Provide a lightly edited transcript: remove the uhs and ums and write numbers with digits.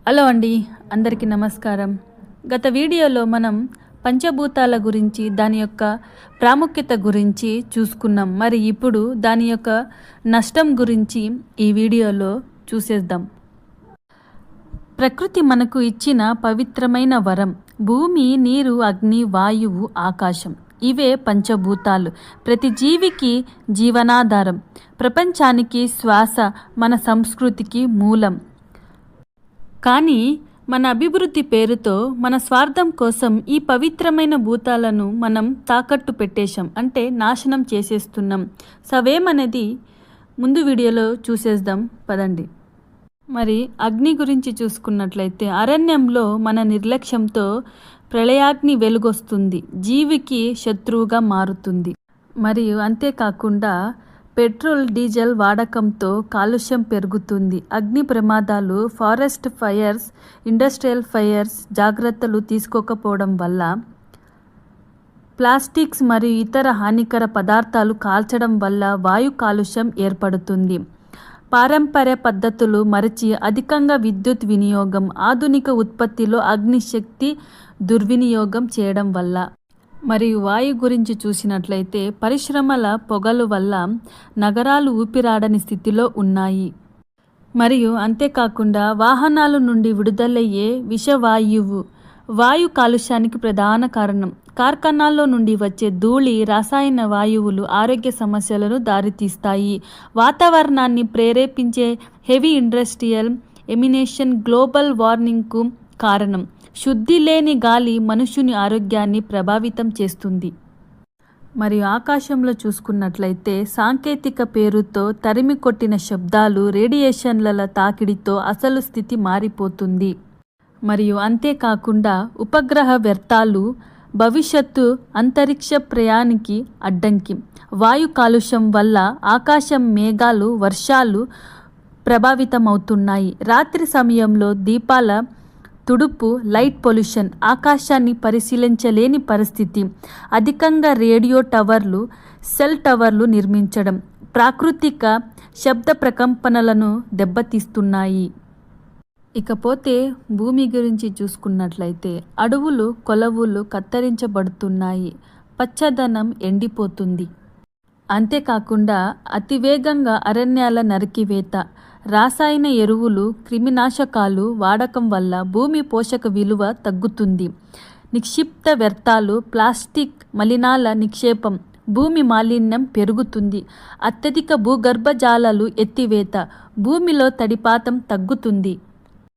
Hello అండి, అందరికీ నమస్కారం. గత వీడియోలో మనం పంచభూతాల గురించి, దాని యొక్క ప్రాముఖ్యత గురించి చూసుకున్నాం. మరి ఇప్పుడు దాని యొక్క నష్టం గురించి ఈ వీడియోలో చూసేద్దాం. ప్రకృతి మనకు ఇచ్చిన పవిత్రమైన వరం. భూమి, నీరు, అగ్ని, వాయువు, ఆకాశం. ఇవే పంచభూతాలు. ప్రతి జీవికి జీవనాధారం, ప్రపంచానికి శ్వాస, మన సంస్కృతికి మూలం. కానీ మన అభివృద్ధి పేరుతో, మన స్వార్థం కోసం ఈ పవిత్రమైన భూతాలను మనం తాకట్టు పెట్టేశాం, అంటే నాశనం చేసేస్తున్నాం. సవేమనేది ముందు వీడియోలో చూసేద్దాం పదండి. మరి అగ్ని గురించి చూసుకున్నట్లయితే, అరణ్యంలో మన నిర్లక్ష్యంతో ప్రళయాగ్ని వెలుగొస్తుంది, జీవికి శత్రువుగా మారుతుంది. మరియు అంతేకాకుండా పెట్రోల్, డీజిల్ వాడకంతో కాలుష్యం పెరుగుతుంది. అగ్ని ప్రమాదాలు, ఫారెస్ట్ ఫైర్స్, ఇండస్ట్రియల్ ఫైర్స్ జాగ్రత్తలు తీసుకోకపోవడం వల్ల, ప్లాస్టిక్స్ మరియు ఇతర హానికర పదార్థాలు కాల్చడం వల్ల వాయు కాలుష్యం ఏర్పడుతుంది. పారంపర్య పద్ధతులు మరచి అధికంగా విద్యుత్ వినియోగం, ఆధునిక ఉత్పత్తిలో అగ్నిశక్తి దుర్వినియోగం చేయడం వల్ల. మరియు వాయు గురించి చూసినట్లయితే, పరిశ్రమల పొగలు వల్ల నగరాలు ఊపిరాడని స్థితిలో ఉన్నాయి. మరియు అంతేకాకుండా వాహనాల నుండి విడుదలయ్యే విషవాయువు వాయు కాలుష్యానికి ప్రధాన కారణం. కార్ఖానాల్లో నుండి వచ్చే ధూళి, రసాయన వాయువులు ఆరోగ్య సమస్యలను దారితీస్తాయి. వాతావరణాన్ని ప్రేరేపించే హెవీ ఇండస్ట్రియల్ ఎమినేషన్ గ్లోబల్ వార్మింగ్కు కారణం. శుద్ధి లేని గాలి మనుషుని ఆరోగ్యాన్ని ప్రభావితం చేస్తుంది. మరియు ఆకాశంలో చూసుకున్నట్లయితే, సాంకేతిక పేరుతో తరిమి కొట్టిన శబ్దాలు, రేడియేషన్ల తాకిడితో అసలు స్థితి మారిపోతుంది. మరియు అంతేకాకుండా ఉపగ్రహ వ్యర్థాలు భవిష్యత్తు అంతరిక్ష ప్రయాణానికి అడ్డంకి. వాయు కాలుష్యం వల్ల ఆకాశం, మేఘాలు, వర్షాలు ప్రభావితమవుతున్నాయి. రాత్రి సమయంలో దీపాల తుడుపు, లైట్ పొల్యూషన్, ఆకాశాన్ని పరిశీలించలేని పరిస్థితి. అధికంగా రేడియో టవర్లు, సెల్ టవర్లు నిర్మించడం ప్రాకృతిక శబ్ద ప్రకంపనలను దెబ్బతీస్తున్నాయి. ఇకపోతే భూమి గురించి చూసుకున్నట్లయితే, అడవులు, కొలవులు కత్తిరించబడుతున్నాయి, పచ్చదనం ఎండిపోతుంది. అంతేకాకుండా అతివేగంగా అరణ్యాల నరికివేత, రసాయన ఎరువులు, క్రిమినాశకాలు వాడకం వల్ల భూమి పోషక విలువ తగ్గుతుంది. నిక్షిప్త వ్యర్థాలు, ప్లాస్టిక్ మలినాల నిక్షేపం, భూమి మాలిన్యం పెరుగుతుంది. అత్యధిక భూగర్భ జలాలు ఎత్తివేత, భూమిలో తడిపాతం తగ్గుతుంది.